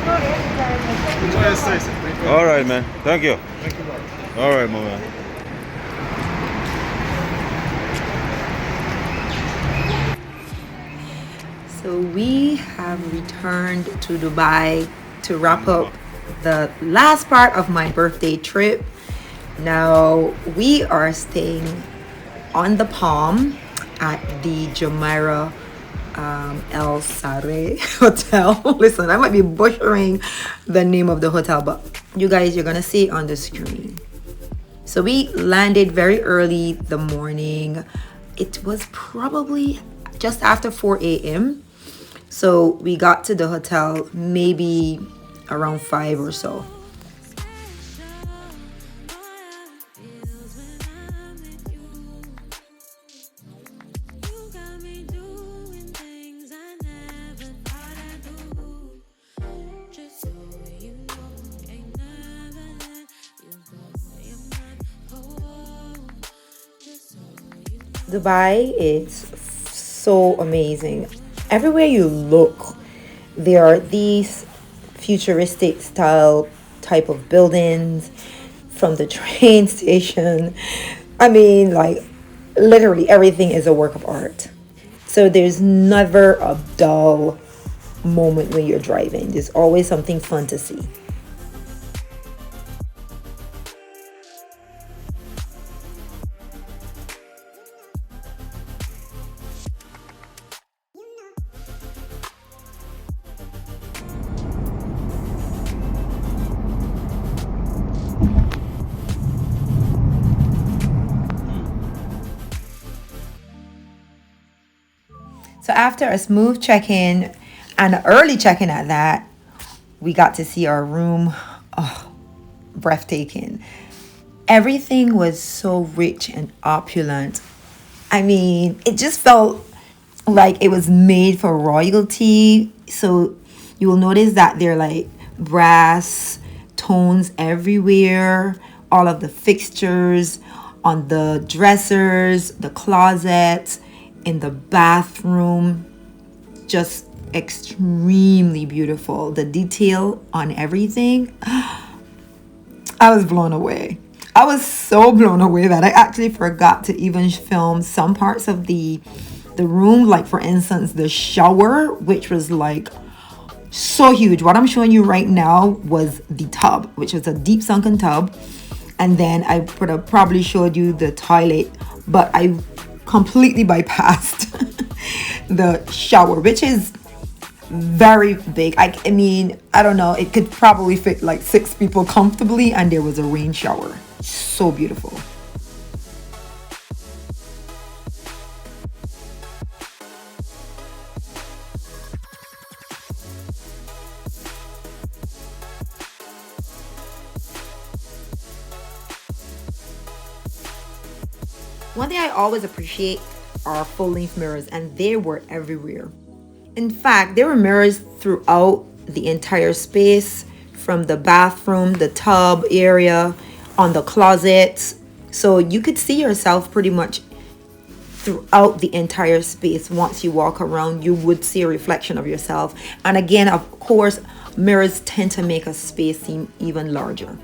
Enjoy your stay, sir. Thank you. All right, man. Thank you. Thank you, bro. All right, my man. So we have returned to Dubai to wrap up the last part of my birthday trip. Now we are staying on the Palm at the Jumeirah El Sare Hotel. Listen, I might be butchering the name of the hotel, but you guys, you're gonna see it on the screen. So we landed very early the morning. It was probably just after 4 a.m. So we got to the hotel maybe around 5 or so. Dubai is so amazing. Everywhere you look, there are these futuristic style type of buildings from the train station. I mean, like literally everything is a work of art. So there's never a dull moment when you're driving. There's always something fun to see. So after a smooth check-in and an early check-in at that, we got to see our room. Oh, breathtaking. Everything was so rich and opulent. I mean, it just felt like it was made for royalty. So you will notice that there are like brass tones everywhere, all of the fixtures on the dressers, the closets, in the bathroom, just extremely beautiful. The detail on everything, I was blown away. I was so blown away that I actually forgot to even film some parts of the room, like for instance the shower, which was like so huge. What I'm showing you right now was the tub, which was a deep sunken tub, and then I could have probably showed you the toilet, but I completely bypassed the shower, which is very big. I mean, I don't know, it could probably fit like 6 people comfortably, and there was a rain shower. So beautiful. One thing I always appreciate are full-length mirrors, and they were everywhere. In fact, there were mirrors throughout the entire space, from the bathroom, the tub area, on the closets. So you could see yourself pretty much throughout the entire space. Once you walk around, you would see a reflection of yourself. And again, of course, mirrors tend to make a space seem even larger.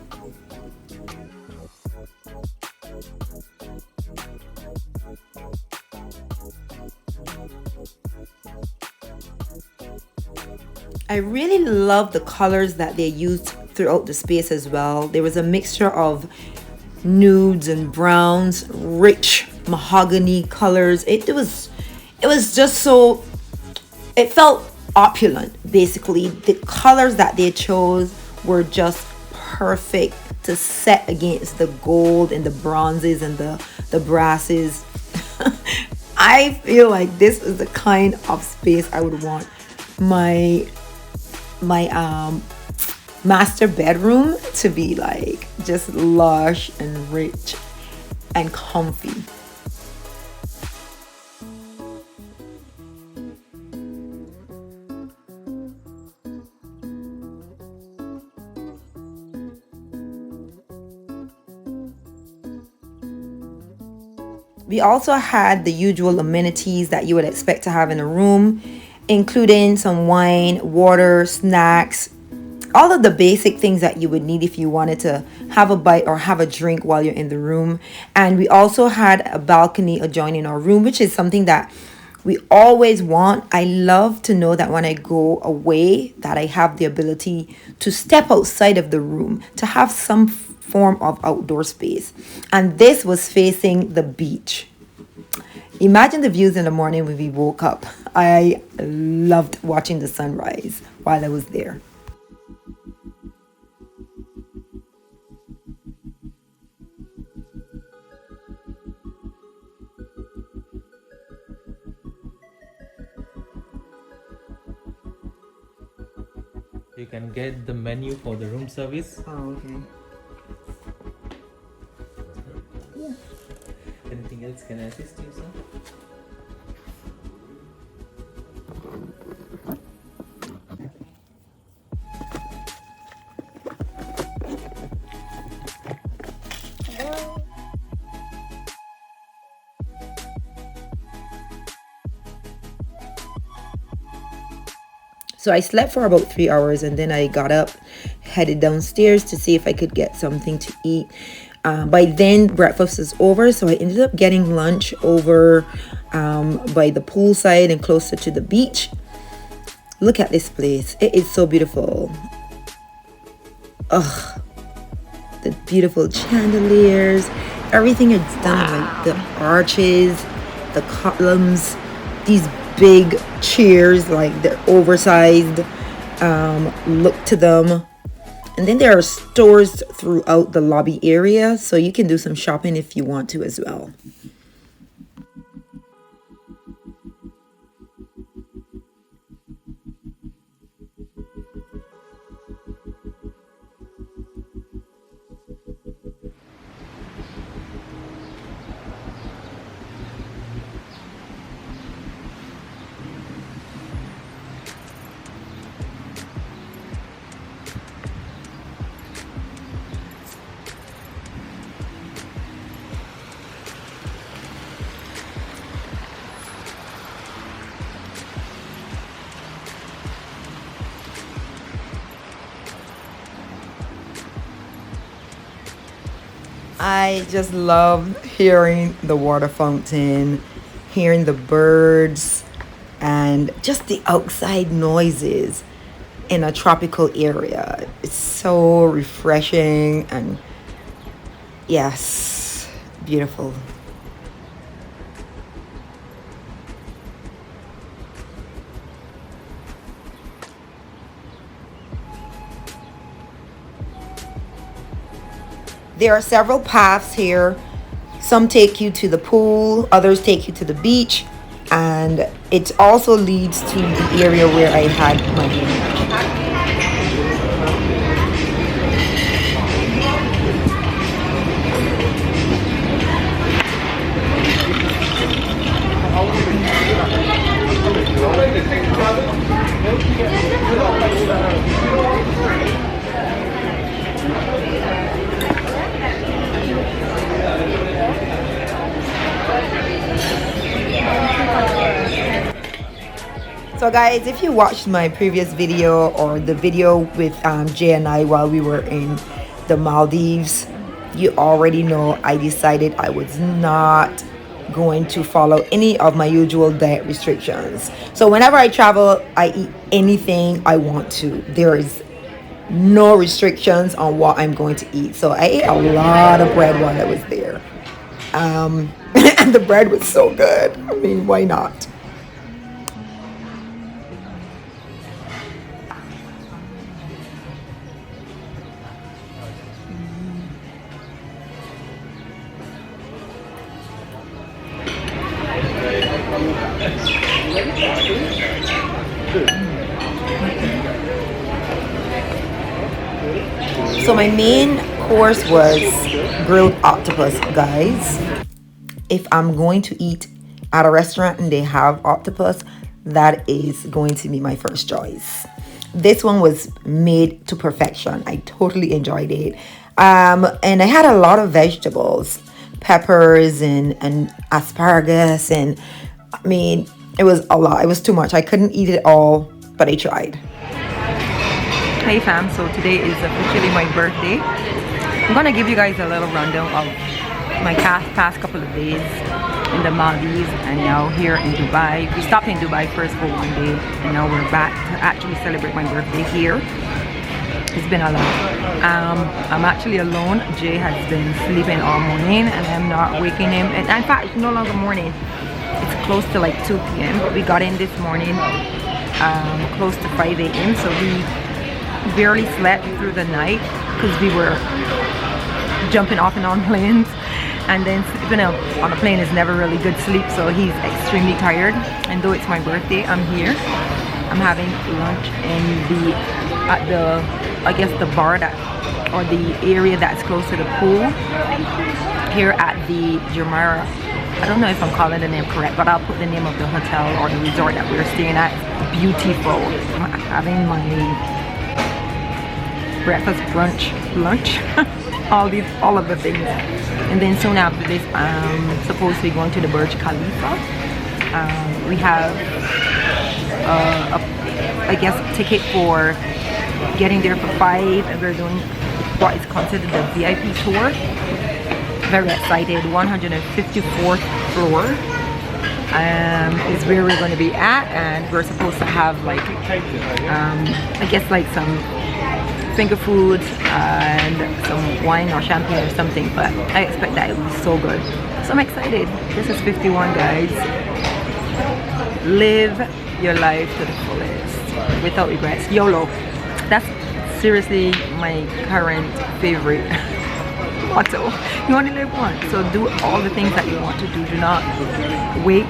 I really love the colors that they used throughout the space as well. There was a mixture of nudes and browns, rich mahogany colors. It was just so, it felt opulent. Basically, the colors that they chose were just perfect to set against the gold and the bronzes and the brasses. I feel like this is the kind of space I would want my master bedroom to be like, just lush and rich and comfy. We also had the usual amenities that you would expect to have in a room, including some wine, water, snacks, all of the basic things that you would need if you wanted to have a bite or have a drink while you're in the room. And we also had a balcony adjoining our room, which is something that we always want. I love to know that when I go away that I have the ability to step outside of the room, to have some form of outdoor space. And this was facing the beach. Imagine the views in the morning when we woke up. I loved watching the sunrise while I was there. You can get the menu for the room service. Oh, okay. Anything else can I assist you, sir? So I slept for about 3 hours and then I got up, headed downstairs to see if I could get something to eat. By then, breakfast is over, so I ended up getting lunch over by the poolside and closer to the beach. Look at this place. It is so beautiful. Ugh. The beautiful chandeliers. Everything is done, like the arches, the columns, these big chairs, like they're oversized. Look to them. And then there are stores throughout the lobby area, so you can do some shopping if you want to as well. I just love hearing the water fountain, hearing the birds, and just the outside noises in a tropical area. It's so refreshing and yes, beautiful. There are several paths here. Some take you to the pool, others take you to the beach, and it also leads to the area where I had my lunch. So guys, if you watched my previous video or the video with Jay and I while we were in the Maldives, you already know I decided I was not going to follow any of my usual diet restrictions. So whenever I travel, I eat anything I want to. There is no restrictions on what I'm going to eat. So I ate a lot of bread while I was there. And the bread was so good. I mean, why not? So my main course was grilled octopus, guys. If I'm going to eat at a restaurant and they have octopus, that is going to be my first choice. This one was made to perfection. I totally enjoyed it. And I had a lot of vegetables, peppers and asparagus, and I mean, it was a lot. It was too much. I couldn't eat it all, but I tried. Hey fam, so today is officially my birthday. I'm gonna give you guys a little rundown of my past couple of days in the Maldives and now here in Dubai. We stopped in Dubai first for one day and now we're back to actually celebrate my birthday here. It's been a lot. I'm actually alone. Jay has been sleeping all morning and I'm not waking him. And in fact, it's no longer morning. It's close to like 2 p.m. But we got in this morning close to 5 a.m. So we barely slept through the night because we were jumping off and on planes. And then sleeping on a plane is never really good sleep. So he's extremely tired. And though it's my birthday, I'm here. I'm having lunch in I guess the bar or the area that's close to the pool here at the Jumeirah. I don't know if I'm calling the name correct, but I'll put the name of the hotel or the resort that we're staying at. It's beautiful. I'm having my breakfast, brunch, lunch, all of the things. And then soon after this, I'm supposed to be going to the Burj Khalifa. We have I guess ticket for getting there for 5 and we're doing what is considered the VIP tour. Very excited. 154th floor is where we're going to be at, and we're supposed to have like I guess like some finger foods and some wine or champagne or something, but I expect that it will be so good. So I'm excited. This is 51 guys. Live your life to the fullest without regrets. YOLO. That's seriously my current favorite motto. You only live once, so do all the things that you want to do. Do not wait.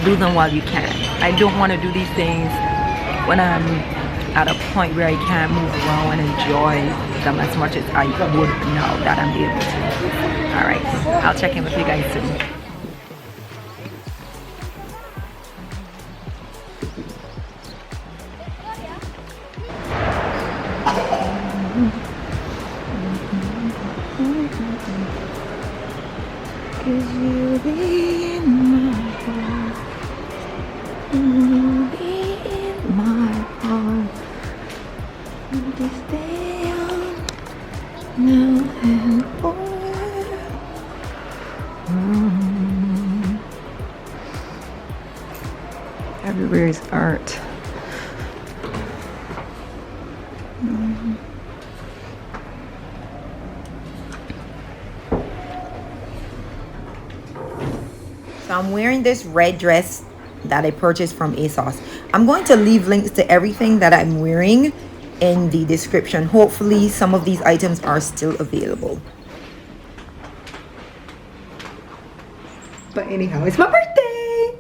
Do them while you can. I don't want to do these things when I'm at a point where I can't move around and enjoy them as much as I would now that I'm able to. Alright, I'll check in with you guys soon. Cause you'll be in my heart. You'll be in my heart. To stay on now and forever. Everywhere is art. So I'm wearing this red dress that I purchased from ASOS. I'm going to leave links to everything that I'm wearing in the description. Hopefully some of these items are still available. But anyhow, it's my birthday!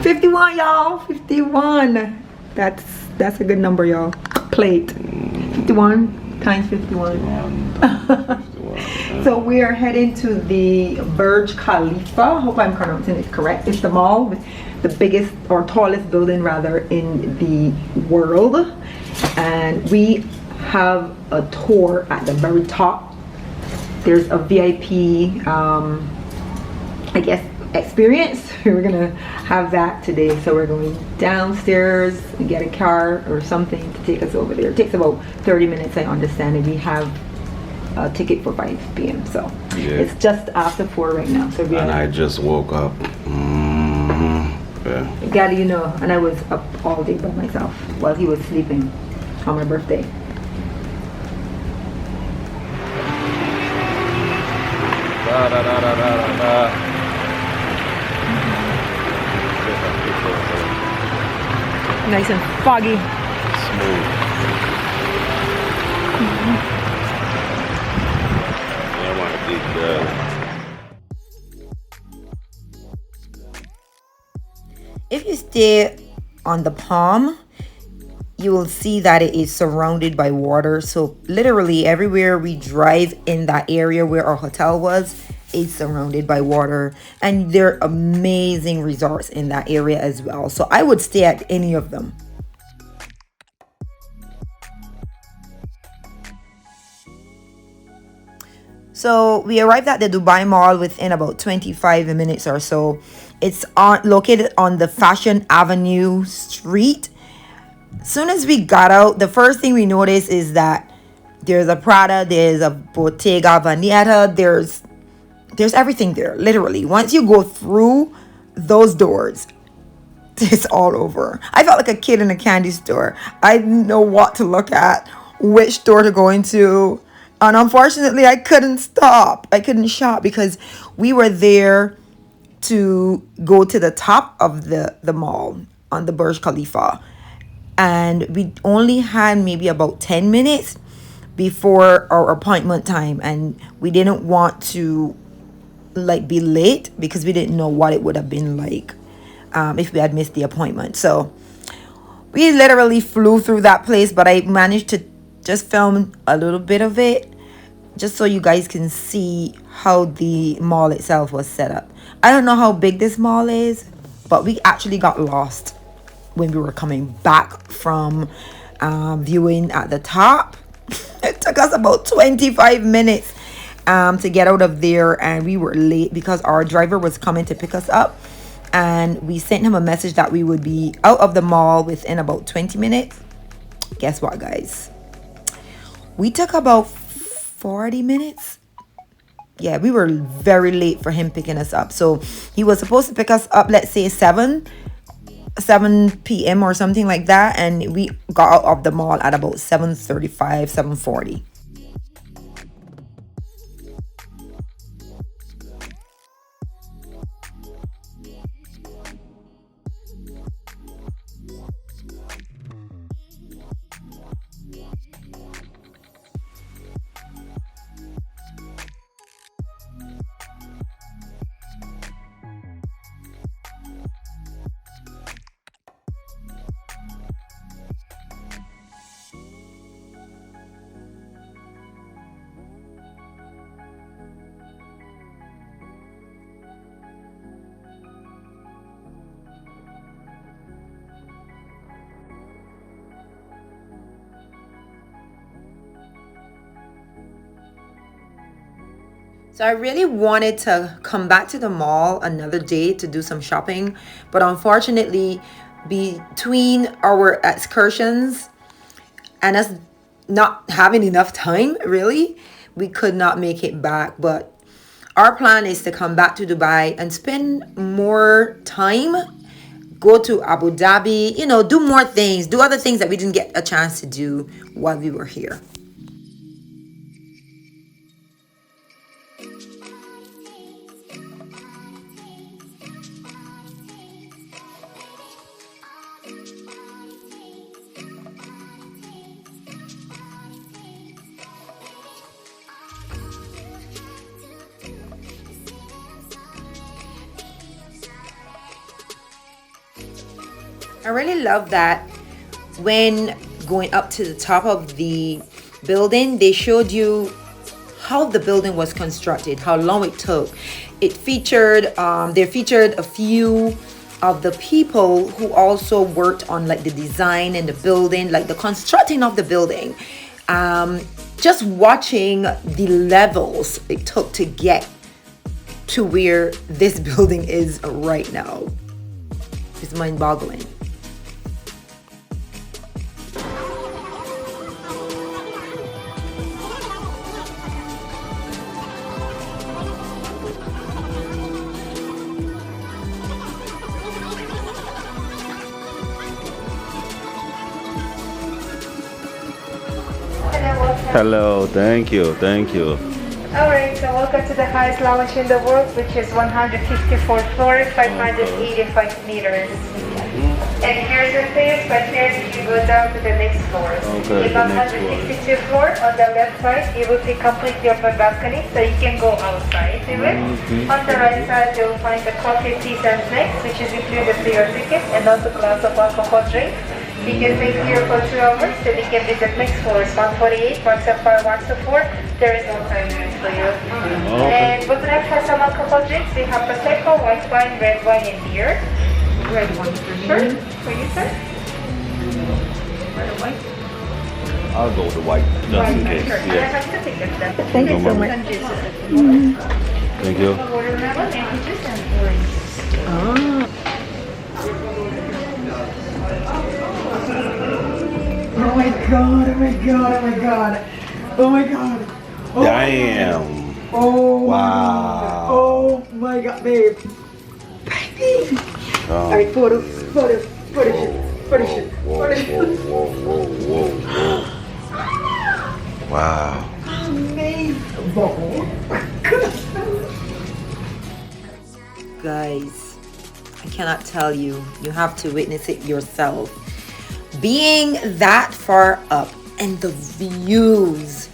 51, y'all. 51. That's a good number, y'all. Plate. 51 times 51. So we are heading to the Burj Khalifa. Hope I'm pronouncing it correct. It's the mall with the biggest or tallest building rather in the world. And we have a tour at the very top. There's a VIP, I guess, experience. We're gonna have that today. So we're going downstairs and get a car or something to take us over there. It takes about 30 minutes, I understand, and we have a ticket for 5 p.m. So yeah. It's just after 4 right now. So and I just woke up. Yeah. Gaddy, you know, and I was up all day by myself while he was sleeping on my birthday. Da, da, da, da, da, da. Nice and foggy. Smooth. I want to dig that. If you stay on the palm, you will see that it is surrounded by water. So literally everywhere we drive in that area where our hotel was, is surrounded by water, and there are amazing resorts in that area as well. So I would stay at any of them. So we arrived at the Dubai Mall within about 25 minutes or so. It's located on the Fashion Avenue Street. Soon as we got out, the first thing we noticed is that there's a Prada, there's a Bottega Veneta, there's everything there, literally. Once you go through those doors, it's all over. I felt like a kid in a candy store. I didn't know what to look at, which store to go into. And unfortunately, I couldn't stop. I couldn't shop because we were there to go to the top of the mall on the Burj Khalifa. And we only had maybe about 10 minutes before our appointment time. And we didn't want to like be late because we didn't know what it would have been like if we had missed the appointment. So we literally flew through that place, but I managed to just film a little bit of it just so you guys can see how the mall itself was set up. I don't know how big this mall is, but we actually got lost when we were coming back from viewing at the top. It took us about 25 minutes to get out of there, and we were late because our driver was coming to pick us up, and we sent him a message that we would be out of the mall within about 20 minutes. Guess what, guys? We took about 40 minutes. Yeah, we were very late for him picking us up. So he was supposed to pick us up, let's say 7 p.m. or something like that, and we got out of the mall at about 7:35, 7:40. So I really wanted to come back to the mall another day to do some shopping, but unfortunately, between our excursions and us not having enough time, really, we could not make it back. But our plan is to come back to Dubai and spend more time, go to Abu Dhabi, you know, do more things, do other things that we didn't get a chance to do while we were here. I really love that when going up to the top of the building, they showed you how the building was constructed, how long it took. It featured, they featured a few of the people who also worked on like the design and the building, like the constructing of the building. Just watching the levels it took to get to where this building is right now. It's mind-boggling. Hello, thank you, thank you. Alright, so welcome to the highest lounge in the world, which is 154 floors, 585 meters. And here's the stairs, but here you go down to the next floor. Okay, In 162 floor, on the left side, you will see completely open balcony, so you can go outside to it. On the right side, you'll find the coffee, teas, and snacks, which is included for your ticket, and also glass of alcohol drink. You can stay here for 2 hours, so we can visit next floors, 148, 174, 124. There is no time limit for you. And would you like to have some alcohol drinks? We have Prosecco, white wine, red wine, and beer. Red wine for me. Sure. For you, sir? Red or white? I'll go with the white, just in case. Sure. Yeah. I have the tickets then. Thank you so much. Thank you. Watermelon, and juice, and orange. Oh my god, oh my god, oh my god. Oh my god. Oh Damn. Oh Wow. my god. Oh my god, babe. Baby. Alright, photo shoot. Photo shoot. Whoa. Wow. Amazing. Guys, I cannot tell you. You have to witness it yourself. Being that far up and the views.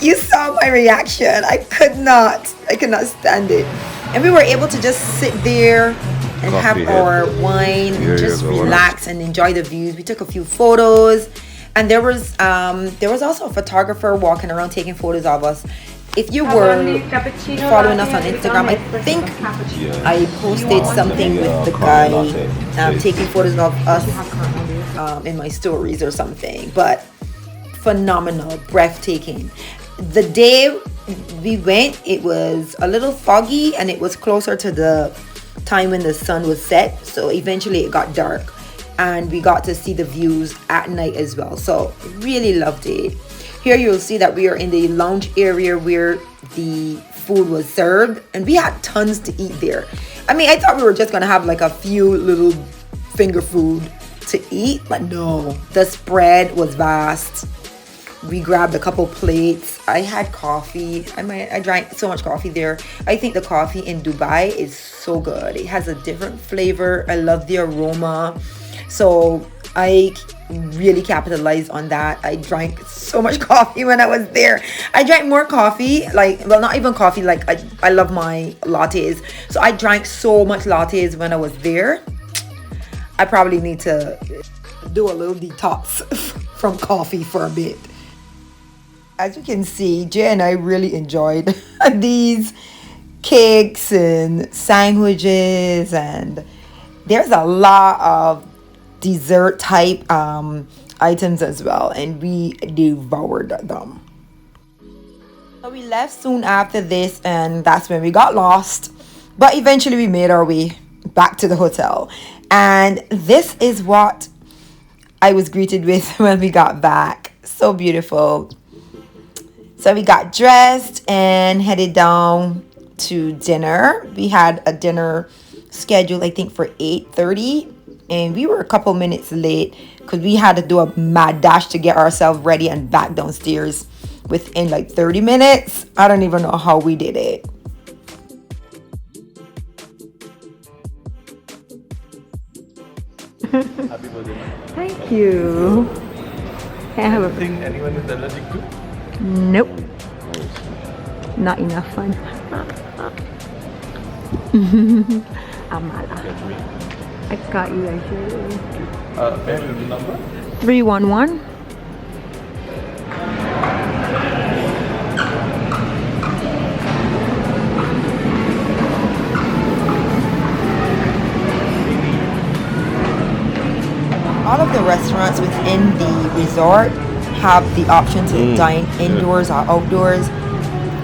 You saw my reaction. I could not stand it. And we were able to just sit there and Coffee have our wine and just relax and enjoy the views. We took a few photos, and there was also a photographer walking around taking photos of us. If you were following us on Instagram, I think I posted something with the guy taking photos of us in my stories or something. But phenomenal, breathtaking. The day we went, it was a little foggy and it was closer to the time when the sun was set, so eventually it got dark and we got to see the views at night as well. So really loved it. Here you'll see that we are in the lounge area where the food was served, and we had tons to eat there. I mean, I thought we were just gonna have like a few little finger food to eat, but no, the spread was vast. We grabbed a couple plates. I had coffee. I drank so much coffee there. I think the coffee in Dubai is so good. It has a different flavor. I love the aroma. So I really capitalized on that. I drank so much coffee when I was there. I drank more coffee, not even coffee, I love my lattes. So I drank so much lattes when I was there. I probably need to do a little detox from coffee for a bit. As you can see, Jay and I really enjoyed these cakes and sandwiches, and there's a lot of dessert type items as well, and we devoured them. So we left soon after this, and that's when we got lost, but eventually we made our way back to the hotel. And this is what I was greeted with when we got back. So beautiful. So we got dressed and headed down to dinner. We had a dinner scheduled, I think, for 8:30, and we were a couple minutes late because we had to do a mad dash to get ourselves ready and back downstairs within like 30 minutes. I don't even know how we did it. Happy birthday. Thank you. Can I have a Thing anyone is allergic to? Nope. Not enough fun. Amala. I got you actually. Where is the number? 311. All of the restaurants within the resort have the option to dine indoors or outdoors.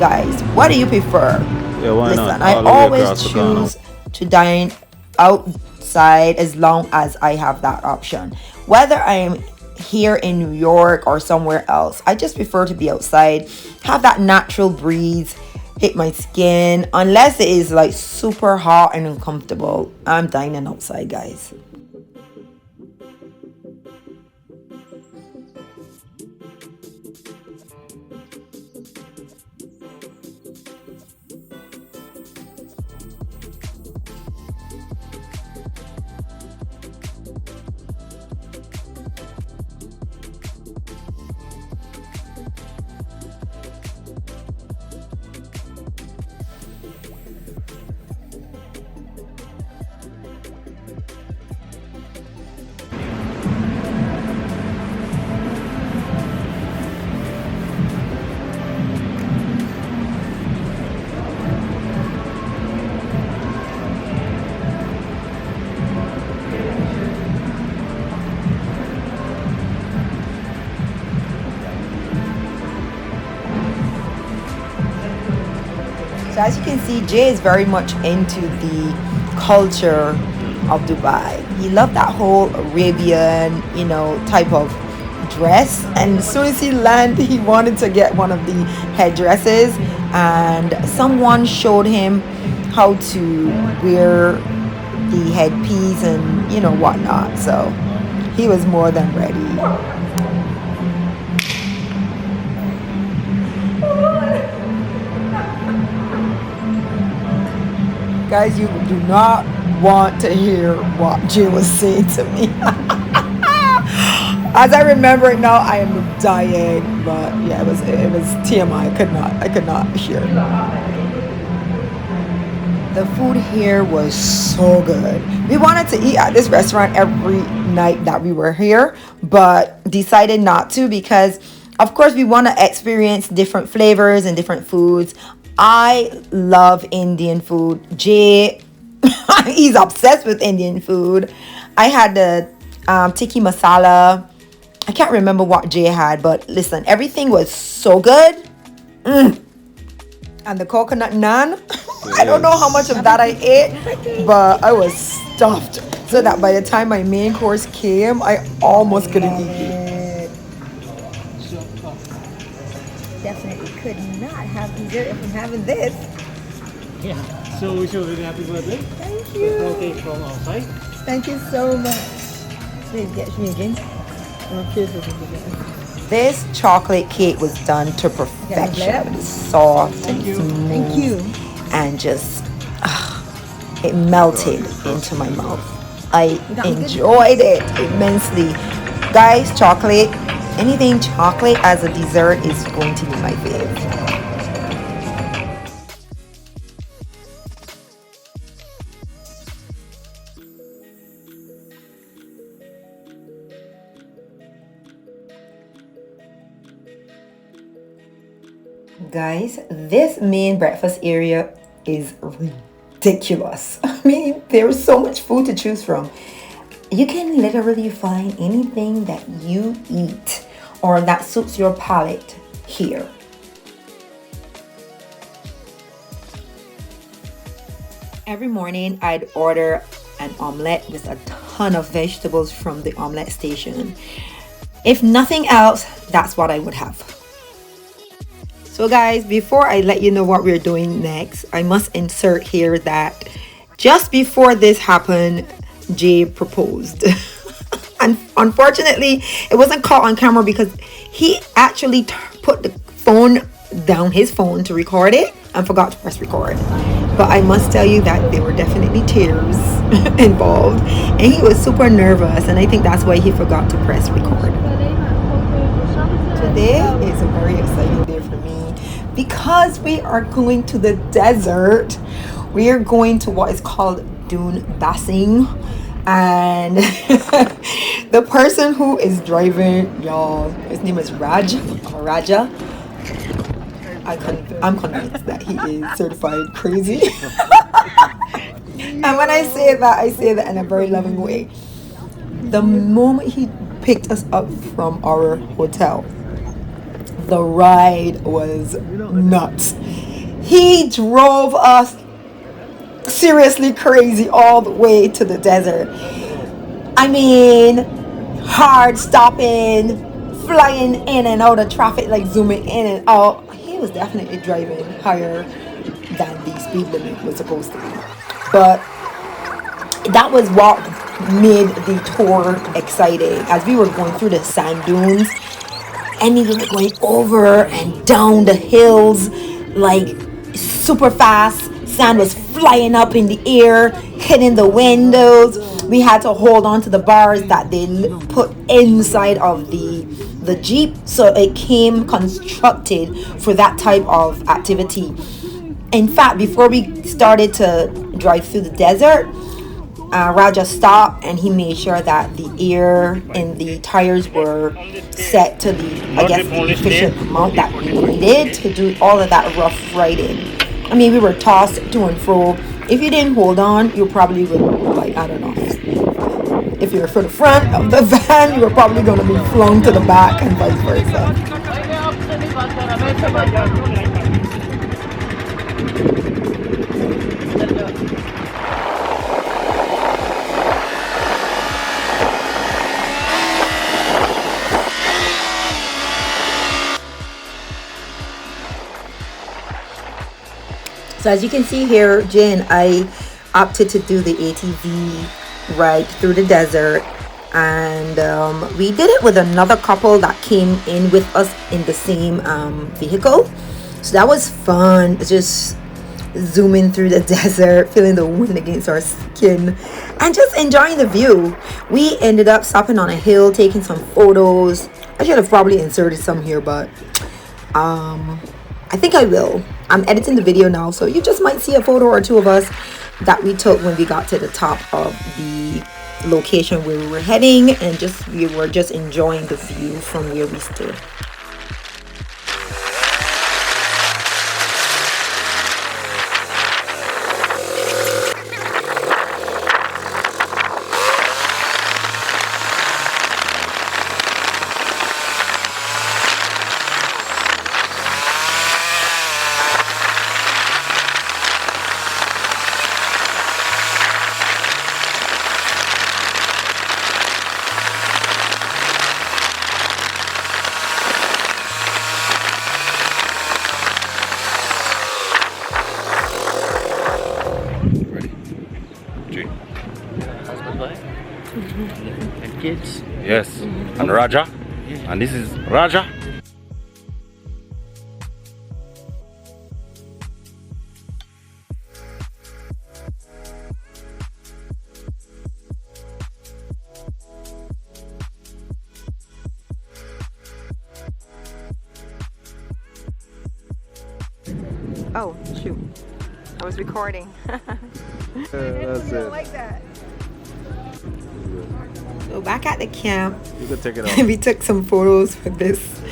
Guys, what do you prefer? Yeah, why Listen, not? I All the way always across the tunnel. choose to dine outside as long as I have that option. Whether I'm here in New York or somewhere else, I just prefer to be outside, have that natural breeze hit my skin. Unless it is like super hot and uncomfortable, I'm dining outside, guys. So as you can see, Jay is very much into the culture of Dubai. He loved that whole Arabian, you know, type of dress. And as soon as he landed, he wanted to get one of the headdresses. And someone showed him how to wear the headpiece and, you know, whatnot. So he was more than ready. Guys, you do not want to hear what Jay was saying to me. As I remember it now, I am dying. But yeah, it was TMI. I could not hear. The food here was so good. We wanted to eat at this restaurant every night that we were here, but decided not to because, of course, we want to experience different flavors and different foods. I love Indian food. Jay, he's obsessed with Indian food. I had the tikka masala. I can't remember what Jay had, but listen, everything was so good. And the coconut naan. I don't know how much of that I ate, but I was stuffed. So that by the time my main course came, I almost couldn't eat it. Definitely could not have dessert if I'm having this. Yeah, so wish you a very happy birthday. Thank you. Okay, from outside. Thank you so much. Please get me again. This chocolate cake was done to perfection. Soft and smooth. Thank you. And just, it melted into my mouth. I enjoyed it immensely. Guys, chocolate, anything chocolate as a dessert is going to be my favorite. Guys, this main breakfast area is ridiculous. I mean, there's so much food to choose from. You can literally find anything that you eat or that suits your palate here. Every morning I'd order an omelette with a ton of vegetables from the omelette station. If nothing else, that's what I would have. So guys, before I let you know what we're doing next, I must insert here that just before this happened, Jay proposed. And unfortunately, it wasn't caught on camera because he actually put the phone down, his phone, to record it and forgot to press record. But I must tell you that there were definitely tears involved and he was super nervous, and I think that's why he forgot to press record. Today is a very exciting day for me because we are going to the desert. We are going to what is called Dune bathing, and the person who is driving, y'all, his name is Raja. I'm convinced that he is certified crazy. And when I say that in a very loving way. The moment he picked us up from our hotel, the ride was nuts. He drove us seriously crazy all the way to the desert. I mean, hard stopping, flying in and out of traffic, like zooming in and out. He was definitely driving higher than the speed limit was supposed to be. But that was what made the tour exciting, as we were going through the sand dunes and we were going over and down the hills like super fast. Sand was flying up in the air, hitting the windows. We had to hold on to the bars that they put inside of the Jeep, so it came constructed for that type of activity. In fact, before we started to drive through the desert, Raja stopped and he made sure that the air in the tires were set to the, I guess, the efficient amount that we needed to do all of that rough riding. I mean, we were tossed to and fro. If you didn't hold on, you probably would, like, I don't know. If you're for the front of the van, you were probably going to be flung to the back and vice versa. So as you can see here, Jay and I opted to do the ATV ride through the desert, and we did it with another couple that came in with us in the same vehicle. So that was fun, just zooming through the desert, feeling the wind against our skin and just enjoying the view. We ended up stopping on a hill, taking some photos. I should have probably inserted some here, but I think I will. I'm editing the video now, so you just might see a photo or two of us that we took when we got to the top of the location where we were heading, and we were just enjoying the view from where we stood. And kids. Yes. And Raja. And this is Raja. Oh, shoot. I was recording. That's it. Like that. So back at the camp, You can take it off. we took some photos with this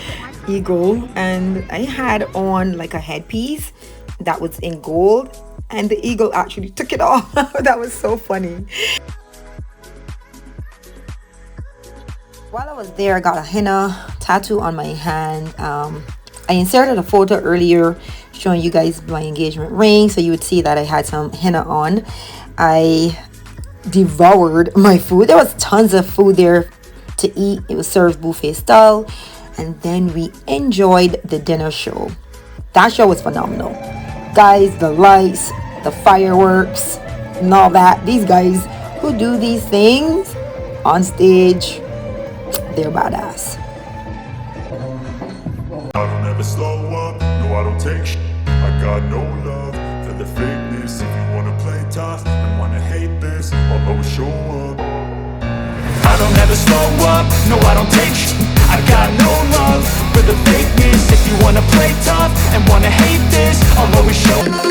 eagle, and I had on like a headpiece that was in gold, and the eagle actually took it off. That was so funny. While I was there, I got a henna tattoo on my hand. I inserted a photo earlier showing you guys my engagement ring, so you would see that I had some henna on. I devoured my food. There was tons of food there to eat. It was served buffet style, and then we enjoyed the dinner show. That show was phenomenal, guys. The lights, the fireworks, and all that. These guys who do these things on stage, they're badass. I don't ever slow up, no I don't take sh**. I got no love for the fakeness. If you wanna play tough and wanna hate this, I'll always show up. I don't ever slow up, no I don't take sh**. I got no love for the fakeness. If you wanna play tough and wanna hate this, I'll always show up.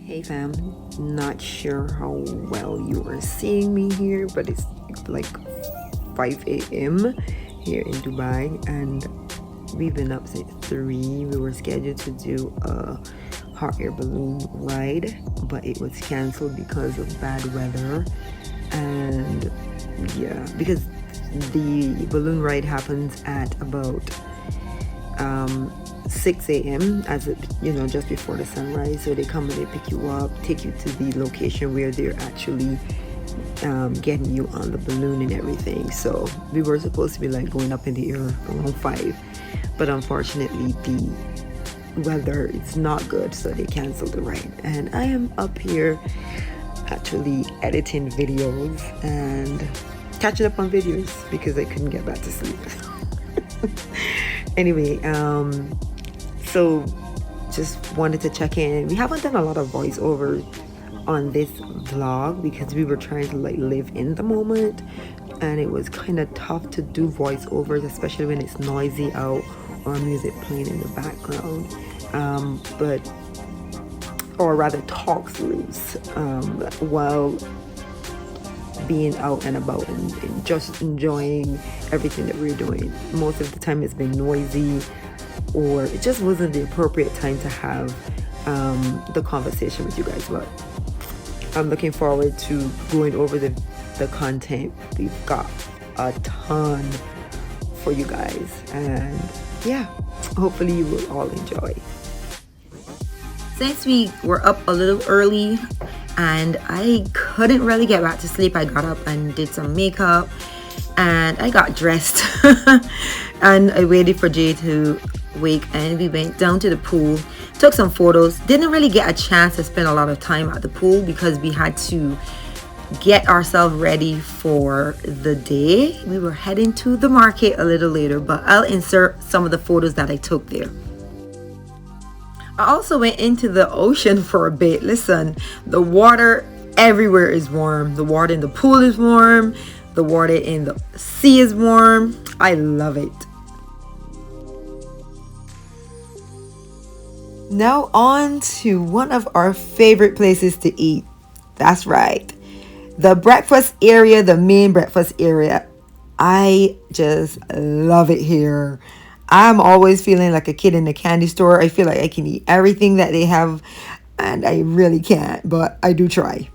Hey fam, not sure how well you are seeing me here, but it's like 5 a.m. here in Dubai, and we've been up since 3. We were scheduled to do a hot air balloon ride, but it was cancelled because of bad weather. And yeah, because the balloon ride happens at about 6 a.m. as it, just before the sunrise. So they come and they pick you up, take you to the location where they're actually getting you on the balloon and everything. So we were supposed to be like going up in the air around 5, but unfortunately the weather is not good, so they canceled the ride. And I am up here actually editing videos and catching up on videos because I couldn't get back to sleep. Anyway, so just wanted to check in. We haven't done a lot of voiceovers on this vlog because we were trying to like live in the moment, and it was kind of tough to do voiceovers, especially when it's noisy out or music playing in the background. But or rather talks loose, while being out and about and just enjoying everything that we're doing. Most of the time it's been noisy, or it just wasn't the appropriate time to have the conversation with you guys. But I'm looking forward to going over the content. We've got a ton for you guys, and yeah, hopefully you will all enjoy. Since we were up a little early and I couldn't really get back to sleep, I got up and did some makeup and I got dressed and I waited for Jay to wake, and we went down to the pool, took some photos. Didn't really get a chance to spend a lot of time at the pool because we had to get ourselves ready for the day. We were heading to the market a little later, but I'll insert some of the photos that I took there. I also went into the ocean for a bit. Listen, the water everywhere is warm. The water in the pool is warm. The water in the sea is warm. I love it. Now on to one of our favorite places to eat. That's right, the breakfast area, the main breakfast area. I just love it here. I'm always feeling like a kid in the candy store. I feel like I can eat everything that they have, and I really can't, but I do try.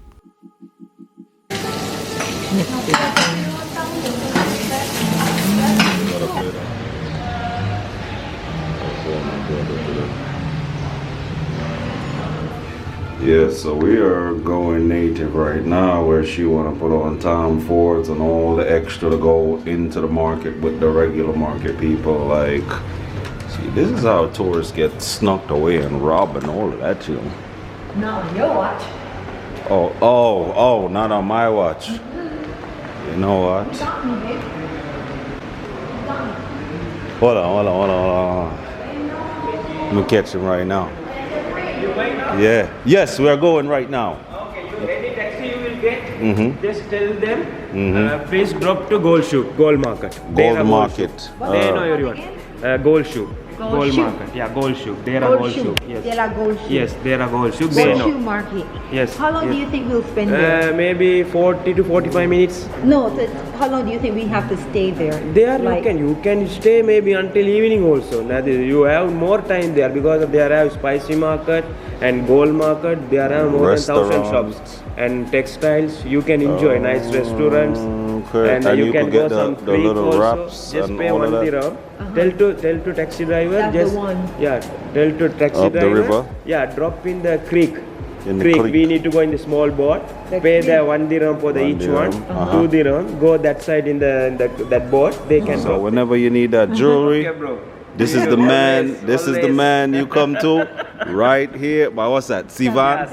Yeah, so we are going native right now, where she want to put on Tom Fords and all the extra to go into the market with the regular market people. Like, see, this is how tourists get snucked away and robbed and all of that, you know. Not on your watch. Oh, not on my watch. You know what? Hold on. Let me catch him right now. Yeah. Yes, we are going right now. Okay, any taxi you will get, just tell them, please drop to Gold Market. Gold Market. They know everyone. Gold Shoe. Gold Market. Yeah, Gold Shoe. There are Gold Shoe. Yes. There are Gold Shoe. Yes, there are Gold Shoe. Gold Shoe Market. Yes. How long do you think we'll spend there? Maybe 40 to 45 minutes. No, how long do you think we have to stay there? There you can stay maybe until evening also. Now you have more time there because there have spicy market and gold market. There are more than 1,000 shops and textiles. You can enjoy nice restaurants. Okay. And you can get go the some little also. wraps Just and pay all 1 of that. dirham. Tell to taxi driver. That's just the one. Yeah. Tell to taxi Up the driver. river? Yeah. Drop in the creek. In the creek. We need to go in the small boat. Pay the 1 dirham for the each one. 2 dirham. Go that side in that boat. They can. So whenever you need that jewelry, Okay, bro. this is the man. This is the man you come to, right here. But what's that? Sivan.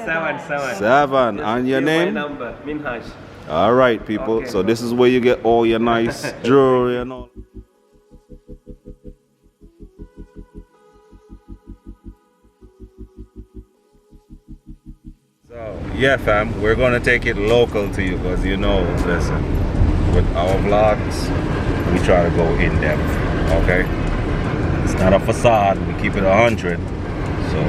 7. And your My name? number. Minhaj. All right, people. Okay, So this is where you get all your nice jewelry and all. So yeah, fam, we're gonna take it local to you because you know, listen, with our vlogs, we try to go in depth. Okay, it's not a facade. We keep it 100. So.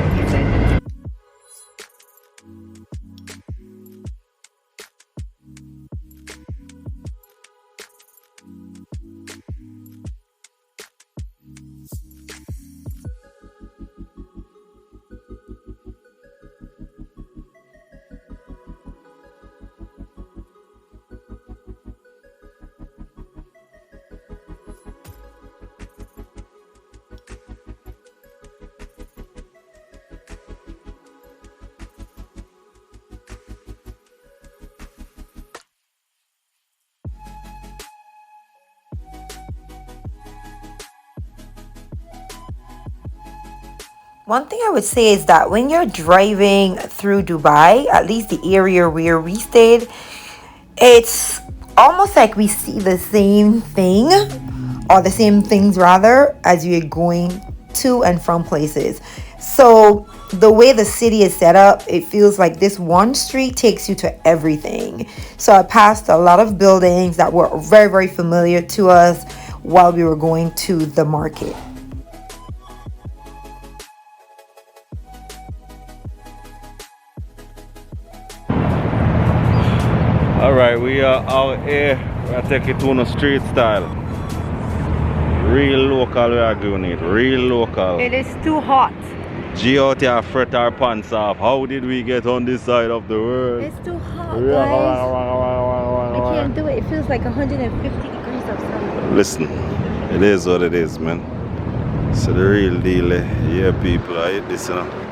One thing I would say is that when you're driving through Dubai, at least the area where we stayed, it's almost like we see the same thing, or the same things rather, as you're going to and from places. So the way the city is set up, it feels like this one street takes you to everything. So I passed a lot of buildings that were very, very familiar to us while we were going to the market. Alright, we are out here. We're gonna take it to the street style. Real local we are doing it. Real local. It is too hot. G out here fret our pants off. How did we get on this side of the world? It's too hot, guys. I can't do it. It feels like 150 degrees outside. Listen, it is what it is, man. So the real deal, yeah, people, I hate this, you know.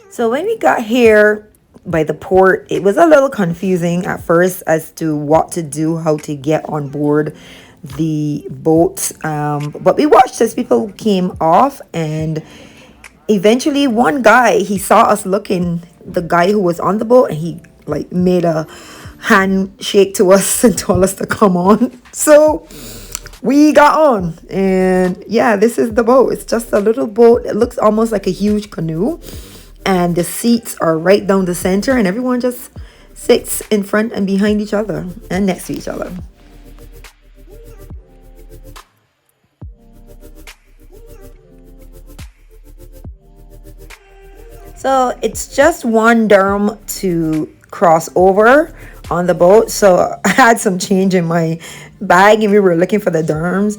So when we got here by the port, it was a little confusing at first as to what to do, how to get on board the boat. But we watched as people came off, and eventually one guy, he saw us looking, the guy who was on the boat, and he like made a handshake to us and told us to come on. So we got on, and yeah, this is the boat. It's just a little boat. It looks almost like a huge canoe, and the seats are right down the center, and everyone just sits in front and behind each other and next to each other. So it's just $1 to cross over on the boat. So I had some change in my bag and we were looking for the dirhams.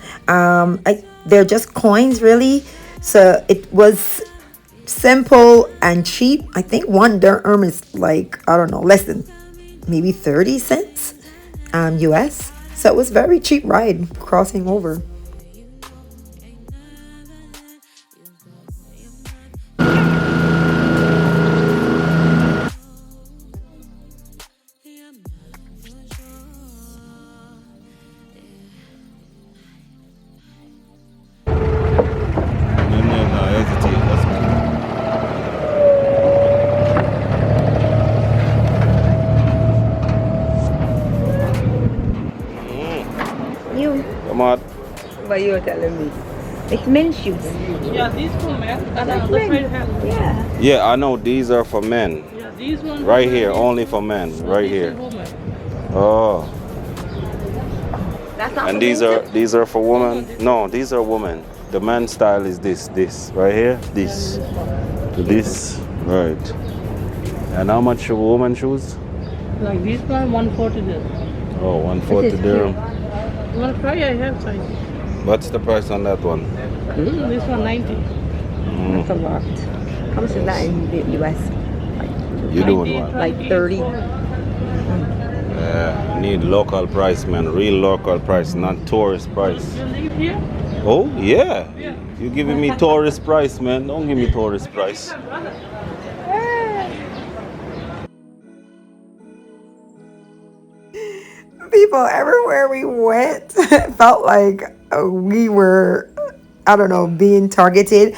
They're just coins, really. So it was simple and cheap. I think 1 dirham is like, I don't know, less than maybe 30 cents US. So it was very cheap ride crossing over. What you were telling me? It's men's shoes. Yeah, these for men. And the other side has. Yeah. Yeah, I know these are for men. Yeah, these ones. Right here, only for men. Right here. Oh. That's not And these are for women? No, these are women. The man style is this right here. This. Right. And how much for woman shoes? Like these one, 140 there. Oh, 140 dirham. You want to try? I have size. What's the price on that one? This one 90. That's a lot. How much is that in the US? You doing what? Like 30. Yeah, need local price, man. Real local price, not tourist price. You live here? Oh, yeah. You giving me tourist price, man. Don't give me tourist price. People everywhere we went felt like we were, I don't know, being targeted.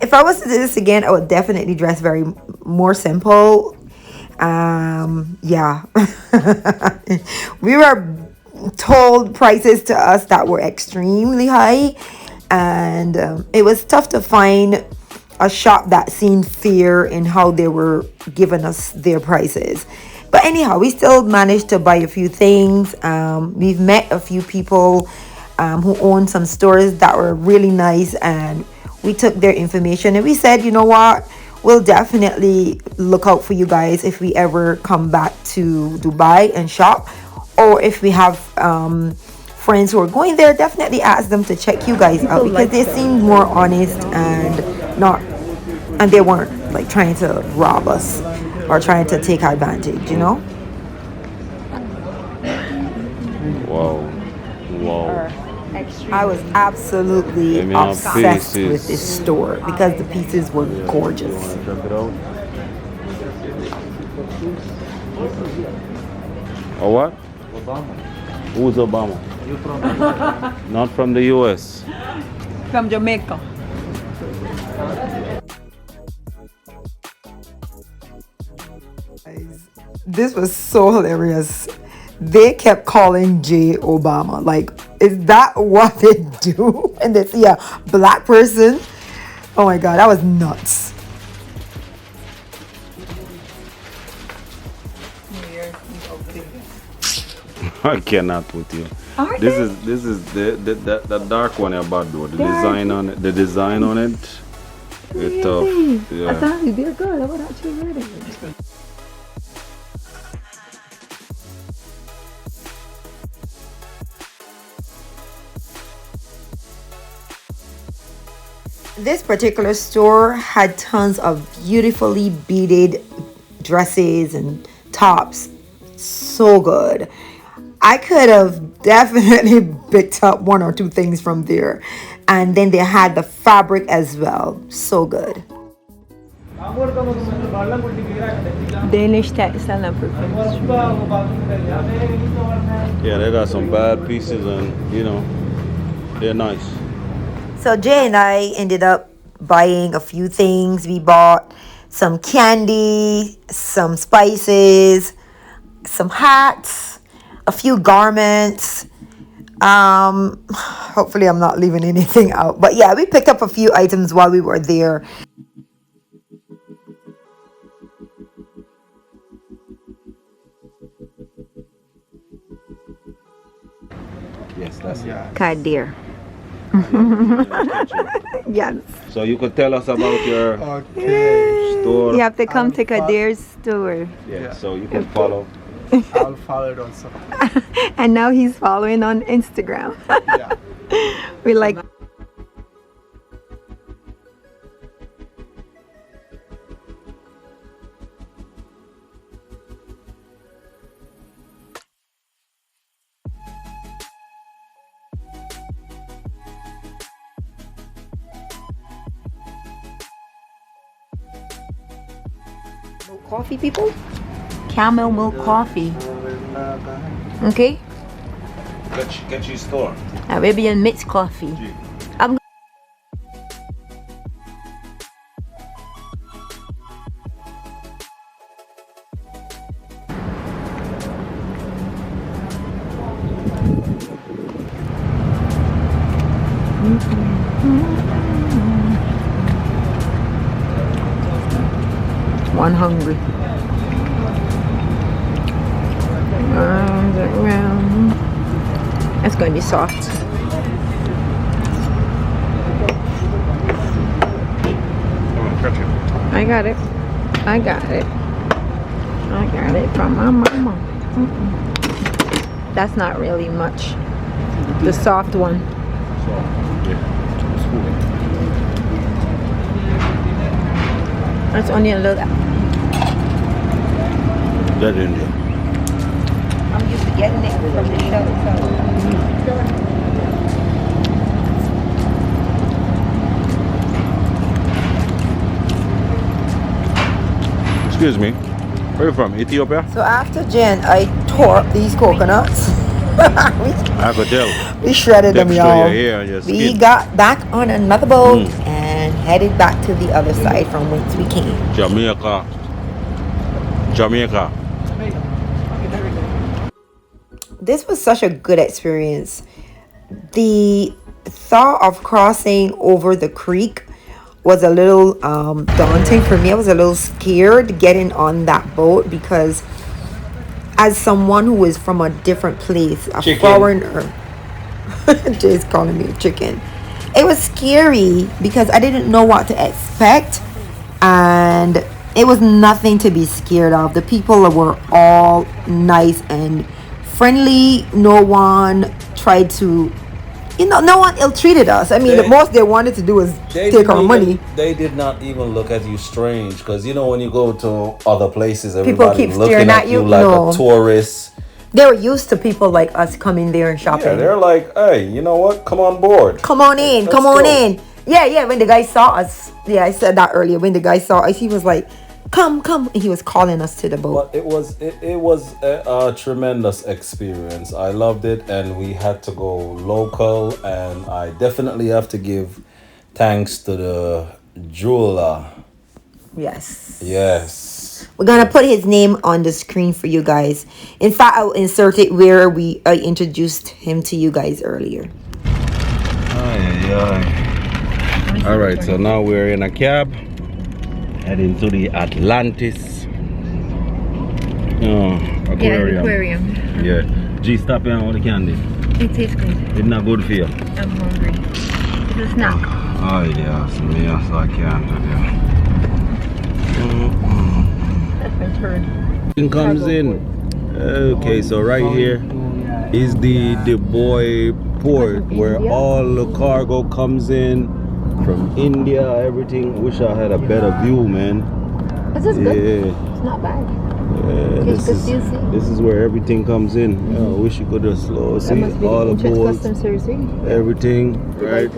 If I was to do this again, I would definitely dress very more simple. Yeah. We were told prices to us that were extremely high, and it was tough to find a shop that seemed fair in how they were giving us their prices. But anyhow, we still managed to buy a few things. We've met a few people who own some stores that were really nice, and we took their information and we said, you know what, we'll definitely look out for you guys if we ever come back to Dubai and shop, or if we have friends who are going there, definitely ask them to check you guys out, because they seemed more honest and they weren't like trying to rob us or trying to take advantage, you know. Wow. I was absolutely obsessed with this store because the pieces were gorgeous. Check it out. Oh, what? Obama. Who's Obama? You from? Not from the US. From Jamaica. This was so hilarious. They kept calling Jay Obama. Like, is that what they do? And they see a black person. Oh my God, that was nuts. I cannot with you. Aren't This they? is the dark one about though. The design on it. The design on it. It's tough. I Yeah. thought you'd be a girl. I would actually wear it. This particular store had tons of beautifully beaded dresses and tops. So good. I could have definitely picked up one or two things from there. And then they had the fabric as well. So good. Danish textile and perfumes. Yeah, they got some bad pieces and you know, they're nice. So Jay and I ended up buying a few things. We bought some candy, some spices, some hats, a few garments. Hopefully I'm not leaving anything out. But yeah, we picked up a few items while we were there. Yes, that's it. Kadir. Yes. So you could tell us about your Okay, store. You have to come to Kadir's store. Yeah, so you can follow. I'll follow it also. And now he's following on Instagram. Yeah. We like. Coffee, people. Camel milk coffee. Okay. Get your store. Arabian mixed coffee. I'm one hungry. It's going to be soft. I got it. I got it. I got it from my mama. That's not really much. The soft one. That's only a little. That in there. I'm used to getting it from the shelf. Excuse me. Where are you from? Ethiopia? So after Jen, I tore up these coconuts. I could tell. We shredded them, Texture y'all. your hair and your We skin. got back on another boat and headed back to the other side from whence we came. Jamaica. Jamaica. This was such a good experience. The thought of crossing over the creek was a little daunting for me. I was a little scared getting on that boat because as someone who is from a different place, a foreigner, Jay's calling me chicken. It was scary because I didn't know what to expect, and it was nothing to be scared of. The people were all nice and friendly. No one tried to, no one ill-treated us. I mean, the most they wanted to do was take our money. They did not even look at you strange, because you know when you go to other places, People everybody keep looking staring at at you you. like No. a tourist. They were used to people like us coming there and shopping. Yeah, they're like, hey, you know what? Come on board. Come on in, Let's come on go. in. Yeah, when the guy saw us, yeah, I said that earlier. When the guy saw us, he was like, come. And he was calling us to the boat. But it was a tremendous experience. I loved it, and we had to go local, and I definitely have to give thanks to the jeweler. Yes. We're gonna put his name on the screen for you guys. In fact, I'll insert it where I introduced him to you guys earlier. All right, so now we're in a cab heading to the Atlantis aquarium. aquarium. Yeah, G, stop here and hold the candy. It tastes good. It's not good for you. I'm hungry. It's a snack. Oh yeah, so me so I can't do That's my turn. It comes in. Okay, so right here is the boy port where all the cargo comes in from India, everything. Wish I had a better view, man. This is good. It's not bad. Yeah, this is where everything comes in. I wish you could just slow see all the boats, everything, right?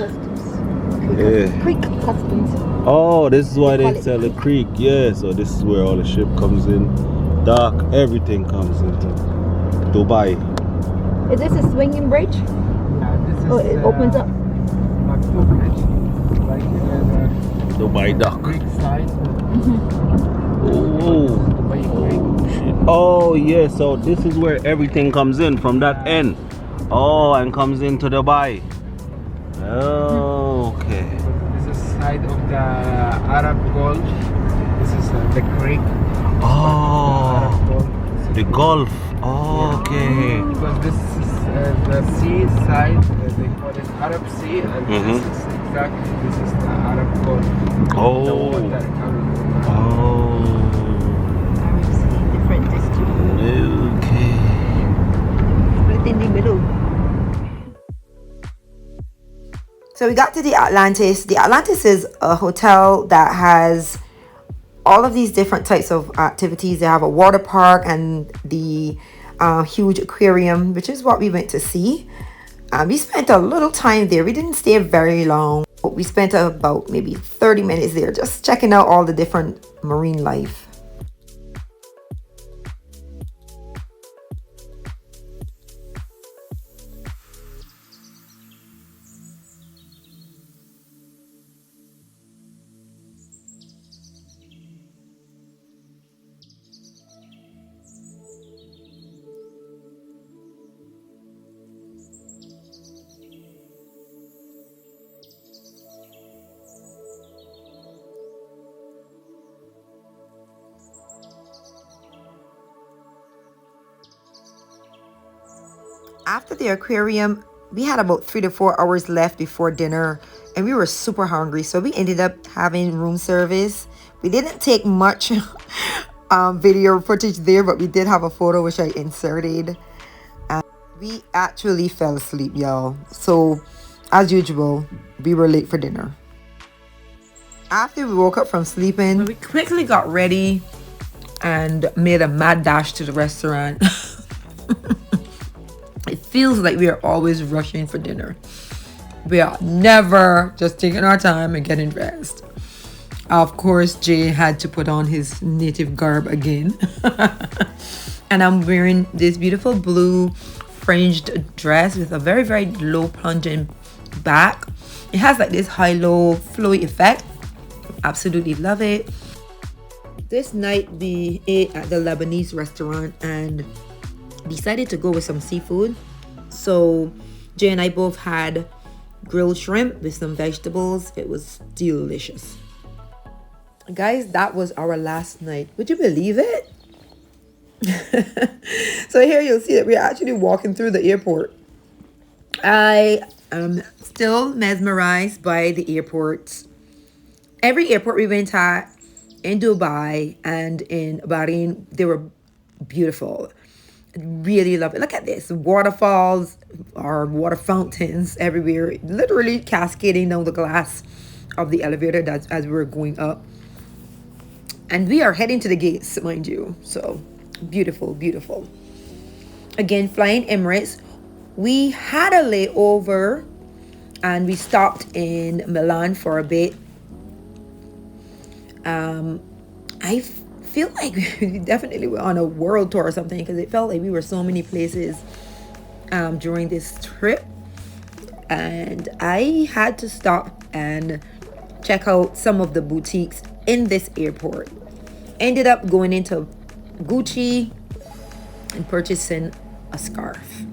Yeah. Creek Customs. Oh, this is why they sell the creek. Yeah, so this is where all the ship comes in. Dock, everything comes into Dubai. Is this a swinging bridge? Yeah, this is, It opens up. Maktoum Bridge. Like Dubai dock. Greek side. Oh, shit. Oh yeah, so this is where everything comes in from that end. Oh, and comes into Dubai. Oh, okay. This is side of the Arab Gulf. This is the creek. Oh, the Gulf. Oh, okay. Because this is the sea side, they call it Arab Sea, and this is exactly this is the Arab Gulf. The Oh. water coming. Oh. Different district. Okay. Right in the middle. So we got to the Atlantis. The Atlantis is a hotel that has all of these different types of activities. They have a water park and the huge aquarium, which is what we went to see. We spent a little time there. We didn't stay very long. We spent about maybe 30 minutes there just checking out all the different marine life. After the aquarium, we had about 3 to 4 hours left before dinner and we were super hungry, so we ended up having room service. We didn't take much video footage there, but we did have a photo which I inserted. We actually fell asleep, y'all, so as usual we were late for dinner. After we woke up from sleeping, we quickly got ready and made a mad dash to the restaurant. It feels like we are always rushing for dinner. We are never just taking our time and getting dressed. Of course, Jay had to put on his native garb again. And I'm wearing this beautiful blue fringed dress with a very, very low plunging back. It has like this high-low flowy effect. Absolutely love it. This night we ate at the Lebanese restaurant and decided to go with some seafood. So Jay and I both had grilled shrimp with some vegetables. It was delicious. Guys, that was our last night. Would you believe it? So here you'll see that we're actually walking through the airport. I am still mesmerized by the airports. Every airport we went at in Dubai and in Bahrain, they were beautiful. Really love it. Look at this, waterfalls or water fountains everywhere, literally cascading down the glass of the elevator as we were going up. And we are heading to the gates, mind you. So beautiful, beautiful. Again, flying Emirates. We had a layover and we stopped in Milan for a bit. I feel like we definitely were on a world tour or something, because it felt like we were so many places during this trip, and I had to stop and check out some of the boutiques in this airport. Ended up going into Gucci and purchasing a scarf.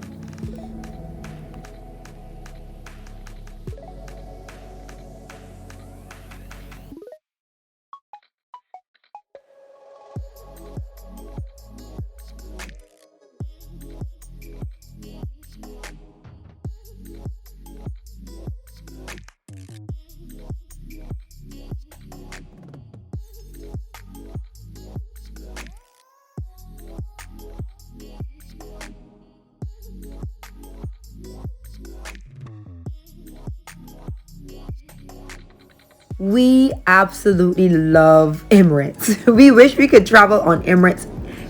We absolutely love Emirates. We wish we could travel on Emirates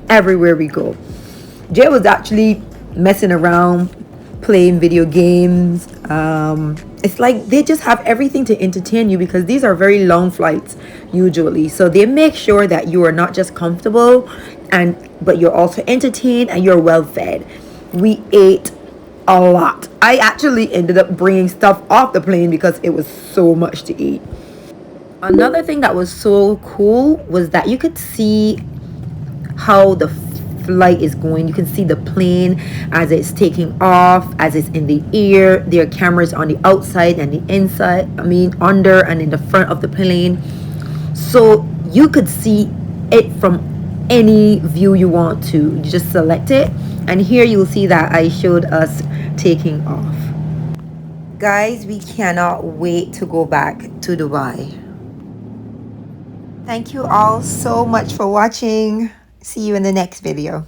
everywhere we go. Jay was actually messing around, playing video games. It's like they just have everything to entertain you because these are very long flights usually. So they make sure that you are not just comfortable but you're also entertained and you're well fed. We ate a lot. I actually ended up bringing stuff off the plane because it was so much to eat. Another thing that was so cool was that you could see how the flight is going. You can see the plane as it's taking off, as it's in the air. There are cameras on the outside and the inside, under and in the front of the plane. So you could see it from any view you want to. You just select it, and here you'll see that I showed us taking off. Guys, we cannot wait to go back to Dubai. Thank you all so much for watching. See you in the next video.